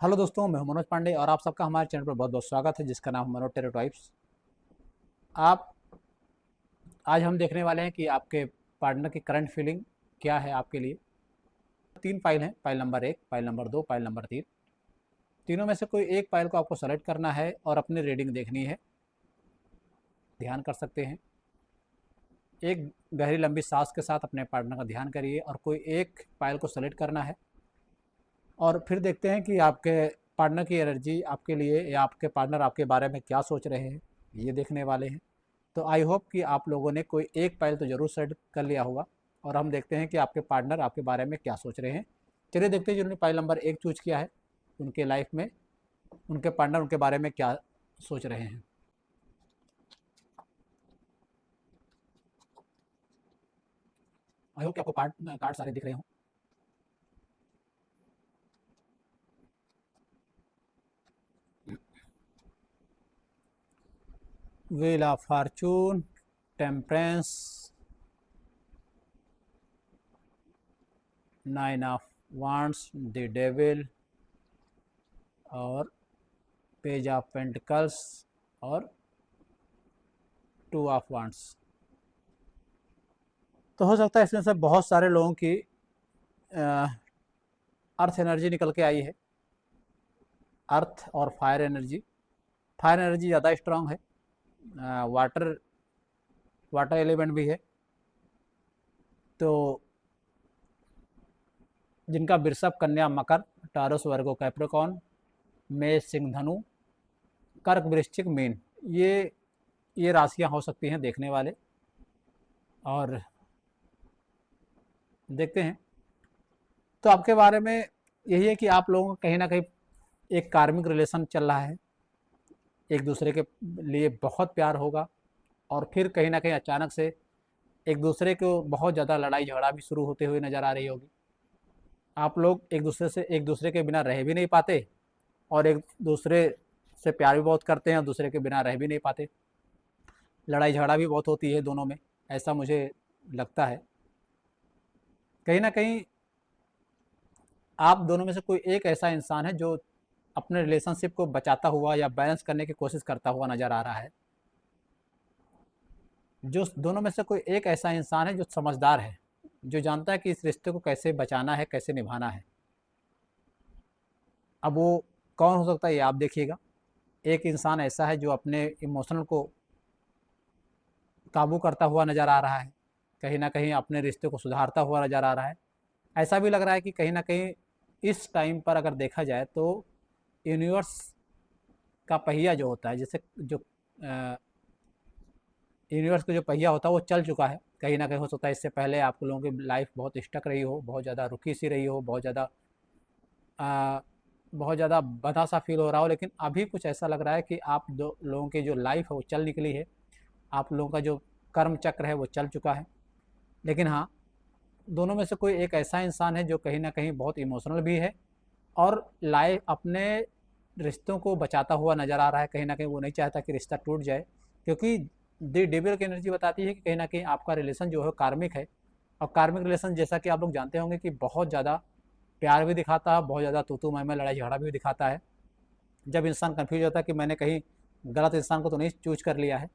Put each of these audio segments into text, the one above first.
Hello दोस्तों, मैं हूं मनोज पांडे और आप सबका हमारे चैनल पर बहुत बहुत स्वागत है जिसका नाम है मनोज टेरो टाइप्स। आप आज हम देखने वाले हैं कि आपके पार्टनर की करंट फीलिंग क्या है आपके लिए। 3 फाइल हैं, file number 1, file number 2, file number 3। तीनों में से कोई एक फाइल को आपको सेलेक्ट करना है और अपनी रीडिंग देखनी है। ध्यान कर सकते हैं। एक गहरी लंबी सांस के साथ अपने पार्टनर का ध्यान करिए और कोई एक फाइल को सेलेक्ट करना है और फिर देखते हैं कि आपके पार्टनर की एनर्जी आपके लिए या आपके पार्टनर आपके बारे में क्या सोच रहे हैं, ये देखने वाले हैं। तो आई होप कि आप लोगों ने कोई एक फाइल तो ज़रूर सेट कर लिया होगा और हम देखते हैं कि आपके पार्टनर आपके बारे में क्या सोच रहे हैं। चलिए देखते हैं जिन्होंने फाइल नंबर 1 चूज किया है उनके लाइफ में उनके पार्टनर उनके बारे में क्या सोच रहे हैं। आई होप कि आपको कार्ड सारे दिख रहे हों। Wheel of Fortune, temperance, 9 of wands, the devil और पेज ऑफ पेंटिकल्स और 2 ऑफ वांड्स। तो हो सकता है इसमें से बहुत सारे लोगों की अर्थ एनर्जी निकल के आई है। अर्थ और फायर एनर्जी ज़्यादा स्ट्रांग है। वाटर वाटर एलिमेंट भी है। तो जिनका वृषभ, कन्या, मकर, टारस, वर्गो, कैप्रिकॉर्न, मेष, सिंह, धनु, कर्क, वृश्चिक, मीन, ये राशियां हो सकती हैं देखने वाले। और देखते हैं। तो आपके बारे में यही है कि आप लोगों का कहीं ना कहीं एक कार्मिक रिलेशन चल रहा है। एक दूसरे के लिए बहुत प्यार होगा और फिर कहीं ना कहीं अचानक से एक दूसरे को बहुत ज़्यादा लड़ाई झगड़ा भी शुरू होते हुए नज़र आ रही होगी। आप लोग एक दूसरे के बिना रह भी नहीं पाते और एक दूसरे से प्यार भी बहुत करते हैं और दूसरे के बिना रह भी नहीं पाते। लड़ाई झगड़ा भी बहुत होती है दोनों में, ऐसा मुझे लगता है। कहीं ना कहीं आप दोनों में से कोई एक ऐसा इंसान है जो अपने रिलेशनशिप को बचाता हुआ या बैलेंस करने की कोशिश करता हुआ नज़र आ रहा है। जो दोनों में से कोई एक ऐसा इंसान है जो समझदार है, जो जानता है कि इस रिश्ते को कैसे बचाना है, कैसे निभाना है। अब वो कौन हो सकता है ये आप देखिएगा। एक इंसान ऐसा है जो अपने इमोशनल को काबू करता हुआ नज़र आ रहा है, कहीं ना कहीं अपने रिश्ते को सुधारता हुआ नज़र आ रहा है। ऐसा भी लग रहा है कि कहीं ना कहीं इस टाइम पर अगर देखा जाए तो यूनिवर्स का पहिया जो होता है, जैसे जो यूनिवर्स का जो पहिया होता है वो चल चुका है। कहीं ना कहीं हो सकता है इससे पहले आप लोगों की लाइफ बहुत स्टक रही हो, बहुत ज़्यादा रुकी सी रही हो, बहुत ज़्यादा बंधा सा फील हो रहा हो, लेकिन अभी कुछ ऐसा लग रहा है कि आप दो लोगों की जो लाइफ है वो चल निकली है। आप लोगों का जो कर्म चक्र है वो चल चुका है। लेकिन हाँ, दोनों में से कोई एक ऐसा इंसान है जो कहीं ना कहीं बहुत इमोशनल भी है और लाइफ अपने रिश्तों को बचाता हुआ नज़र आ रहा है। कहीं ना कहीं वो नहीं चाहता कि रिश्ता टूट जाए, क्योंकि दी डेविल की एनर्जी बताती है कि कहीं ना कहीं आपका रिलेशन जो है कार्मिक है। और कार्मिक रिलेशन जैसा कि आप लोग जानते होंगे कि बहुत ज़्यादा प्यार भी दिखाता है, बहुत ज़्यादा तू मैं लड़ाई झगड़ा भी दिखाता है। जब इंसान कन्फ्यूज होता है कि मैंने कहीं गलत इंसान को तो नहीं चूज कर लिया है।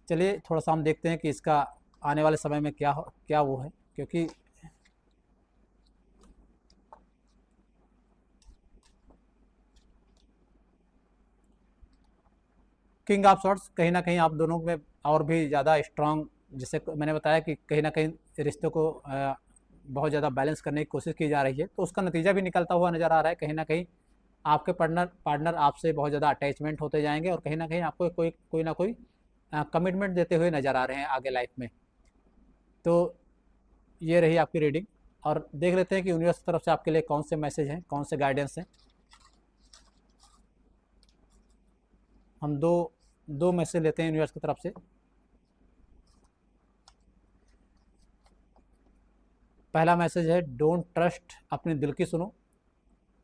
चलिए थोड़ा सा हम देखते हैं कि इसका आने वाले समय में क्या वो है, क्योंकि किंग ऑफ शॉर्ट्स कहीं ना कहीं आप दोनों में और भी ज़्यादा स्ट्रांग, जैसे मैंने बताया कि कहीं ना कहीं रिश्तों को बहुत ज़्यादा बैलेंस करने की कोशिश की जा रही है, तो उसका नतीजा भी निकलता हुआ नज़र आ रहा है। कहीं ना कहीं आपके पार्टनर आपसे बहुत ज़्यादा अटैचमेंट होते जाएंगे और कहीं ना कहीं आपको कोई ना कोई कमिटमेंट देते हुए नज़र आ रहे हैं आगे लाइफ में। तो ये रही आपकी रीडिंग और देख लेते हैं कि यूनिवर्स की तरफ से आपके लिए कौन से मैसेज हैं, कौन से गाइडेंस हैं। हम दो मैसेज लेते हैं यूनिवर्स की तरफ से। पहला मैसेज है डोंट ट्रस्ट, अपने दिल की सुनो।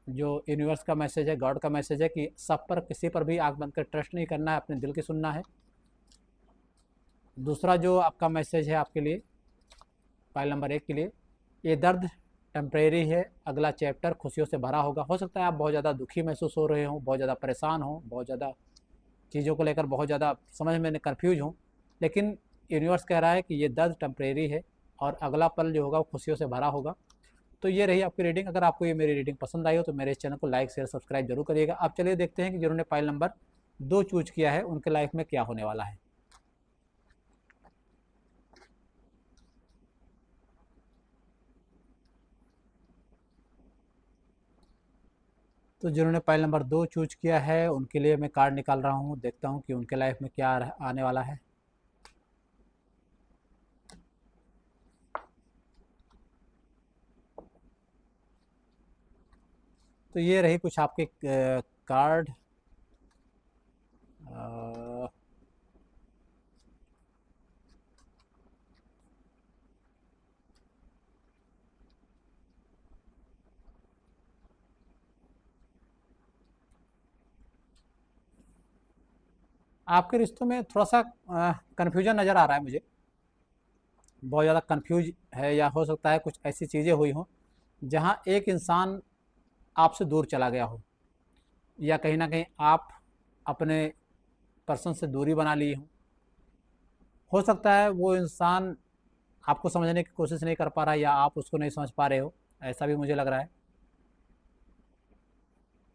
जो यूनिवर्स का मैसेज है, गॉड का मैसेज है कि सब पर किसी पर भी आंख बंद कर ट्रस्ट नहीं करना है, अपने दिल की सुनना है। दूसरा जो आपका मैसेज है आपके लिए फाइल नंबर 1 के लिए, ये दर्द टेम्परेरी है, अगला चैप्टर खुशियों से भरा होगा। हो सकता है आप बहुत ज़्यादा दुखी महसूस हो रहे हो, बहुत ज़्यादा परेशान हो, बहुत ज़्यादा चीज़ों को लेकर बहुत ज़्यादा समझ में कन्फ्यूज हो, लेकिन यूनिवर्स कह रहा है कि ये दर्द टेम्परेरी है और अगला पल जो होगा वो खुशियों से भरा होगा। तो ये रही आपकी रीडिंग। अगर आपको ये मेरी रीडिंग पसंद आई हो तो मेरे इस चैनल को लाइक शेयर सब्सक्राइब जरूर करिएगा। अब चलिए देखते हैं कि जिन्होंने फाइल नंबर 2 चूज किया है उनके लाइफ में क्या होने वाला है। तो जिन्होंने फाइल नंबर 2 चूज किया है उनके लिए मैं कार्ड निकाल रहा हूँ, देखता हूँ कि उनके लाइफ में क्या आने वाला है। तो ये रही कुछ आपके कार्ड। आपके रिश्तों में थोड़ा सा कन्फ्यूजन नज़र आ रहा है मुझे, बहुत ज़्यादा कन्फ्यूज है, या हो सकता है कुछ ऐसी चीज़ें हुई हों जहाँ एक इंसान आपसे दूर चला गया हो, या कहीं ना कहीं आप अपने पर्सन से दूरी बना ली हो सकता है वो इंसान आपको समझने की कोशिश नहीं कर पा रहा है या आप उसको नहीं समझ पा रहे हो, ऐसा भी मुझे लग रहा है।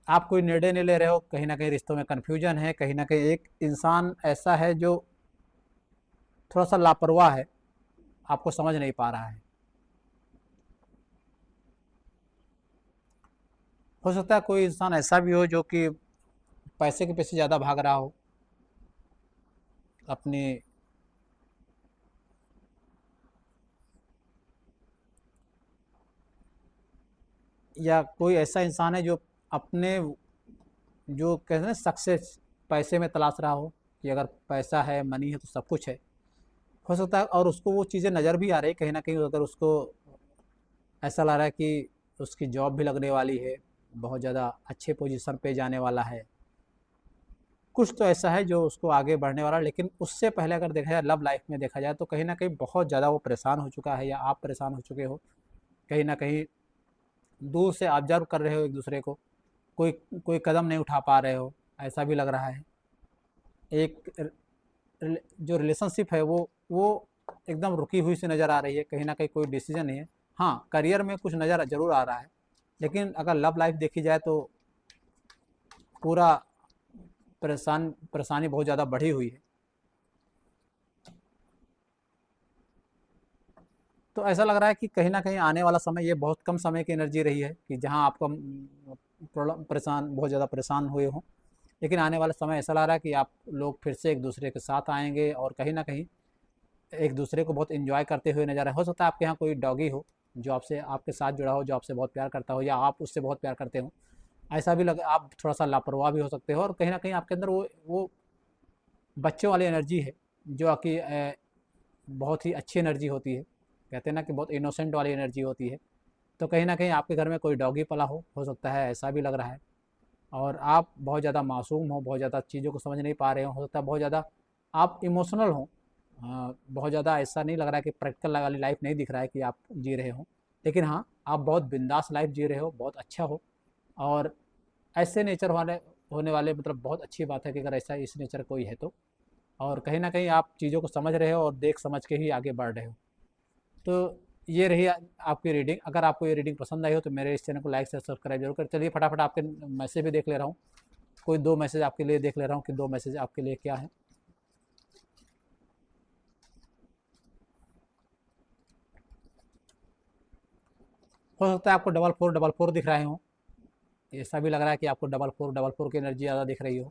आप कोई निर्णय नहीं ले रहे हो, कहीं ना कहीं रिश्तों में कन्फ्यूजन है, कहीं ना कहीं एक इंसान ऐसा है जो थोड़ा सा लापरवाह है, आपको समझ नहीं पा रहा है। हो सकता है कोई इंसान ऐसा भी हो जो कि पैसे के पीछे ज़्यादा भाग रहा हो, अपनी या कोई ऐसा इंसान है जो अपने जो कहते हैं ना सक्सेस पैसे में तलाश रहा हो, कि अगर पैसा है मनी है तो सब कुछ है। हो सकता है और उसको वो चीज़ें नज़र भी आ रही है, कहीं ना कहीं अगर उसको ऐसा लग रहा है कि उसकी जॉब भी लगने वाली है, बहुत ज़्यादा अच्छे पोजीशन पे जाने वाला है, कुछ तो ऐसा है जो उसको आगे बढ़ने वाला है। लेकिन उससे पहले अगर देखा जाए लव लाइफ में देखा जाए तो कहीं ना कहीं बहुत ज़्यादा वो परेशान हो चुका है, या आप परेशान हो चुके हो, कहीं ना कहीं दूर से ऑब्जर्व कर रहे हो एक दूसरे को, कोई कोई कदम नहीं उठा पा रहे हो, ऐसा भी लग रहा है। एक जो रिलेशनशिप है वो एकदम रुकी हुई सी नज़र आ रही है, कहीं ना कहीं कोई डिसीजन नहीं है। हाँ, करियर में कुछ नज़र ज़रूर आ रहा है, लेकिन अगर लव लाइफ देखी जाए तो पूरा परेशानी बहुत ज़्यादा बढ़ी हुई है। तो ऐसा लग रहा है कि कहीं ना कहीं आने वाला समय ये बहुत कम समय की एनर्जी रही है कि जहाँ आपको प्रॉब्लम परेशान बहुत ज़्यादा परेशान हुए हों, लेकिन आने वाला समय ऐसा लग रहा है कि आप लोग फिर से एक दूसरे के साथ आएंगे और कहीं ना कहीं एक दूसरे को बहुत इंजॉय करते हुए नजर आए। हो सकता है आपके यहाँ कोई डॉगी हो जो आपसे आपके साथ जुड़ा हो, जो आपसे बहुत प्यार करता हो, या आप उससे बहुत प्यार करते हो। ऐसा भी लग आप थोड़ा सा लापरवाह भी हो सकते हो, और कहीं ना कहीं आपके अंदर वो बच्चों वाली एनर्जी है जो आपकी बहुत ही अच्छी एनर्जी होती है, कहते हैं ना कि बहुत इनोसेंट वाली एनर्जी होती है। तो कहीं ना कहीं आपके घर में कोई डॉगी पला हो सकता है, ऐसा भी लग रहा है। और आप बहुत ज़्यादा मासूम हो, बहुत ज़्यादा चीज़ों को समझ नहीं पा रहे हो सकता है बहुत ज़्यादा आप इमोशनल हो। बहुत ज़्यादा ऐसा नहीं लग रहा है कि प्रैक्टिकल वाली लाइफ नहीं दिख रहा है कि आप जी रहे हो, लेकिन हाँ, आप बहुत बिंदास लाइफ जी रहे हो, बहुत अच्छा हो। और ऐसे नेचर वाले होने वाले मतलब बहुत अच्छी बात है कि अगर ऐसा इस नेचर कोई है तो। और कहीं ना कहीं आप चीज़ों को समझ रहे हो और देख समझ के ही आगे बढ़ रहे हो। तो ये रही आपकी रीडिंग। अगर आपको ये रीडिंग पसंद आई हो तो मेरे इस चैनल को लाइक से सब्सक्राइब जरूर कर। चलिए फटाफट आपके मैसेज भी देख ले रहा हूँ, कोई 2 मैसेज आपके लिए देख ले रहा हूँ कि 2 मैसेज आपके लिए क्या है। हो सकता है आपको 4444 दिख रहे हो, ऐसा भी लग रहा है कि आपको 4444 की एनर्जी ज़्यादा दिख रही हो।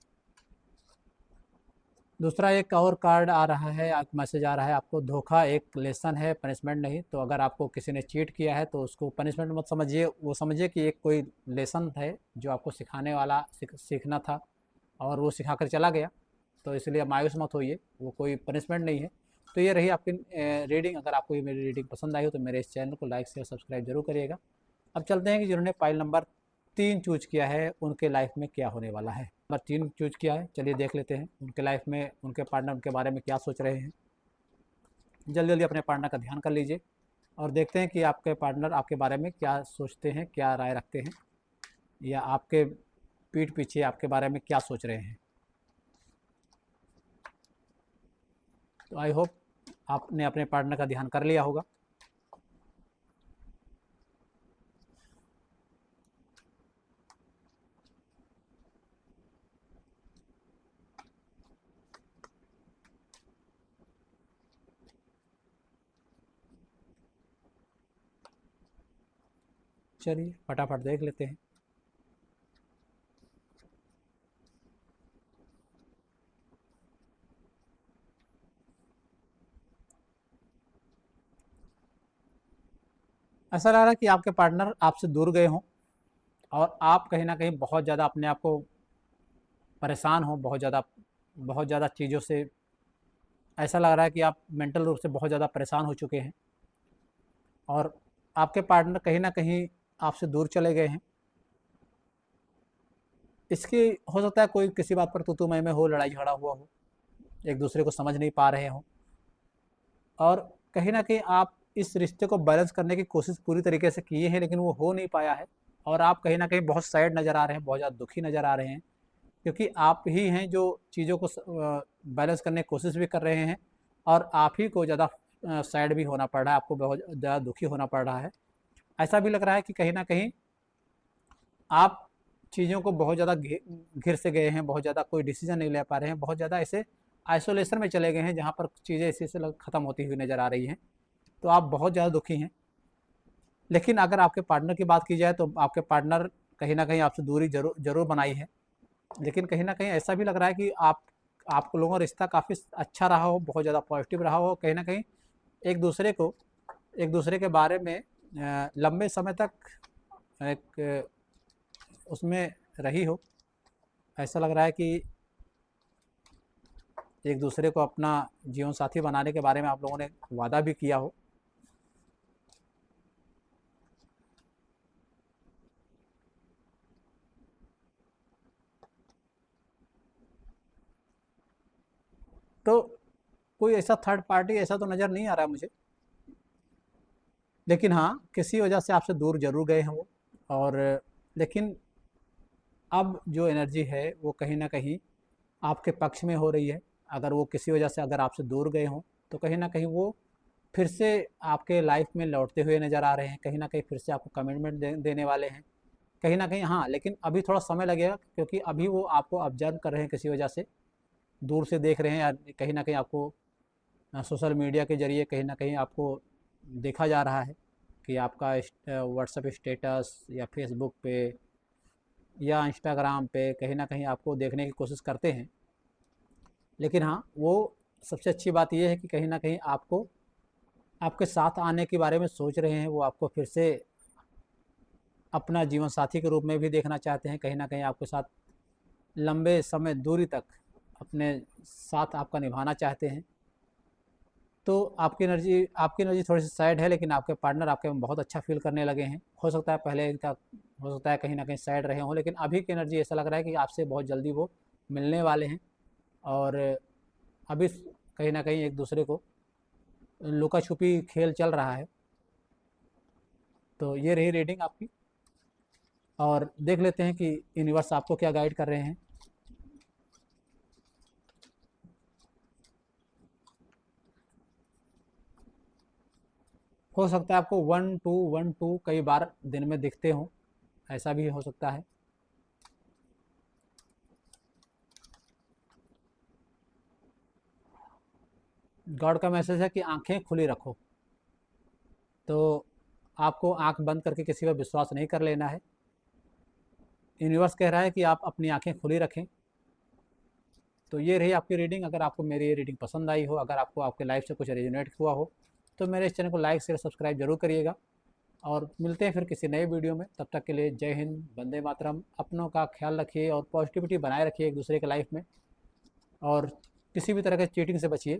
दूसरा एक और कार्ड आ रहा है, आप मैसेज आ रहा है, आपको धोखा एक लेसन है, पनिशमेंट नहीं। तो अगर आपको किसी ने चीट किया है तो उसको पनिशमेंट मत समझिए, वो समझिए कि एक कोई लेसन है जो आपको सिखाने वाला सीखना था और वो सिखा कर चला गया। तो इसलिए मायूस मत होइए, वो कोई पनिशमेंट नहीं है। तो ये रही आपकी रीडिंग। अगर आपको ये मेरी रीडिंग पसंद आई हो तो मेरे इस चैनल को लाइक शेयर सब्सक्राइब जरूर करिएगा। अब चलते हैं कि जिन्होंने फाइल नंबर 3 चूज किया है उनके लाइफ में क्या होने वाला है। नंबर 3 चूज किया है, चलिए देख लेते हैं उनके लाइफ में उनके पार्टनर के बारे में क्या सोच रहे हैं। जल्दी जल्दी अपने पार्टनर का ध्यान कर लीजिए। और देखते हैं कि आपके पार्टनर आपके बारे में क्या सोचते हैं, क्या राय रखते हैं, या आपके पीठ पीछे आपके बारे में क्या सोच रहे हैं। तो आई होप आपने अपने पार्टनर का ध्यान कर लिया होगा। चलिए फटाफट देख लेते हैं। ऐसा लग रहा है कि आपके पार्टनर आपसे दूर गए हों और आप कहीं ना कहीं बहुत ज़्यादा अपने आप को परेशान हो, बहुत ज़्यादा चीज़ों से। ऐसा लग रहा है कि आप मेंटल रूप से बहुत ज़्यादा परेशान हो चुके हैं और आपके पार्टनर कहीं ना कहीं आपसे दूर चले गए हैं। इसकी हो सकता है कोई किसी बात पर तू मैं हो, लड़ाई झगड़ा हुआ हो, एक दूसरे को समझ नहीं पा रहे हों, और कहीं ना कहीं आप इस रिश्ते को बैलेंस करने की कोशिश पूरी तरीके से किए हैं लेकिन वो हो नहीं पाया है। और आप कहीं ना कहीं बहुत सैड नज़र आ रहे हैं, बहुत ज़्यादा दुखी नज़र आ रहे हैं, क्योंकि आप ही हैं जो चीज़ों को बैलेंस करने की कोशिश भी कर रहे हैं और आप ही को ज़्यादा सैड भी होना पड़ रहा है, आपको बहुत ज़्यादा दुखी होना पड़ रहा है। ऐसा भी लग रहा है कि कहीं ना कहीं आप चीज़ों को बहुत ज़्यादा घिर से गए हैं, बहुत ज़्यादा कोई डिसीजन नहीं ले पा रहे हैं, बहुत ज़्यादा ऐसे आइसोलेशन में चले गए हैं जहाँ पर चीज़ें इसी से ख़त्म होती हुई नज़र आ रही हैं। तो आप बहुत ज़्यादा दुखी हैं। लेकिन अगर आपके पार्टनर की बात की जाए तो आपके पार्टनर कहीं ना कहीं आपसे दूरी जरूर बनाई है, लेकिन कहीं न कहीं ऐसा भी लग रहा है कि आप लोगों का रिश्ता काफ़ी अच्छा रहा हो, बहुत ज़्यादा पॉजिटिव रहा हो, कहीं न कहीं एक दूसरे के बारे में लंबे समय तक एक उसमें रही हो। ऐसा लग रहा है कि एक दूसरे को अपना जीवन साथी बनाने के बारे में आप लोगों ने वादा भी किया हो। तो कोई ऐसा थर्ड पार्टी ऐसा तो नज़र नहीं आ रहा है मुझे, लेकिन हाँ, किसी वजह से आपसे दूर ज़रूर गए हैं वो। और लेकिन अब जो एनर्जी है वो कहीं न कहीं आपके पक्ष में हो रही है। अगर वो किसी वजह से अगर आपसे दूर गए हों, तो कहीं न कहीं वो फिर से आपके लाइफ में लौटते हुए नज़र आ रहे हैं, कहीं न कहीं फिर से आपको कमिटमेंट देने वाले हैं। कहीं न कहीं हाँ, लेकिन अभी थोड़ा समय लगेगा, क्योंकि अभी वो आपको ऑब्ज़र्व कर रहे हैं किसी वजह से, दूर से देख रहे हैं, या कहीं न कहीं आपको सोशल मीडिया के ज़रिए कहीं न कहीं आपको देखा जा रहा है कि आपका व्हाट्सएप स्टेटस या फ़ेसबुक पे या इंस्टाग्राम पे कहीं न कहीं आपको देखने की कोशिश करते हैं। लेकिन हाँ, वो सबसे अच्छी बात ये है कि कहीं न कहीं आपको आपके साथ आने के बारे में सोच रहे हैं, वो आपको फिर से अपना जीवन साथी के रूप में भी देखना चाहते हैं, कहीं न कहीं आपके साथ लंबे समय दूरी तक अपने साथ आपका निभाना चाहते हैं। तो आपकी एनर्जी थोड़ी-सी सैड है, लेकिन आपके पार्टनर आपके में बहुत अच्छा फ़ील करने लगे हैं। हो सकता है कहीं न कहीं सैड रहे हों, लेकिन अभी की एनर्जी ऐसा लग रहा है कि आपसे बहुत जल्दी वो मिलने वाले हैं। और अभी कहीं न कहीं एक दूसरे को लुका-छुपी खेल चल रहा है। तो ये रही रीडिंग आपकी, और देख लेते हैं कि यूनिवर्स आपको क्या गाइड कर रहे हैं। हो सकता है आपको 1 2 1 2 कई बार दिन में दिखते हों, ऐसा भी हो सकता है। गॉड का मैसेज है कि आंखें खुली रखो। तो आपको आंख बंद करके किसी पर विश्वास नहीं कर लेना है। यूनिवर्स कह रहा है कि आप अपनी आंखें खुली रखें। तो ये रही आपकी रीडिंग। अगर आपको मेरी ये रीडिंग पसंद आई हो, अगर आपको आपके लाइफ से कुछ रेजोनेट हुआ हो, तो मेरे इस चैनल को लाइक शेयर सब्सक्राइब जरूर करिएगा। और मिलते हैं फिर किसी नए वीडियो में। तब तक के लिए जय हिंद, वंदे मातरम। अपनों का ख्याल रखिए और पॉजिटिविटी बनाए रखिए एक दूसरे के लाइफ में। और किसी भी तरह के चीटिंग से बचिए,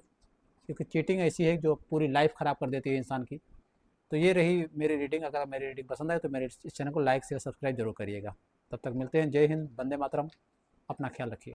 क्योंकि चीटिंग ऐसी है जो पूरी लाइफ ख़राब कर देती है इंसान की। तो ये रही मेरी रीडिंग। अगर मेरी रीडिंग पसंद आए तो मेरे इस चैनल को लाइक शेयर सब्सक्राइब जरूर करिएगा। तब तक मिलते हैं। जय हिंद, वंदे मातरम। अपना ख्याल रखिए।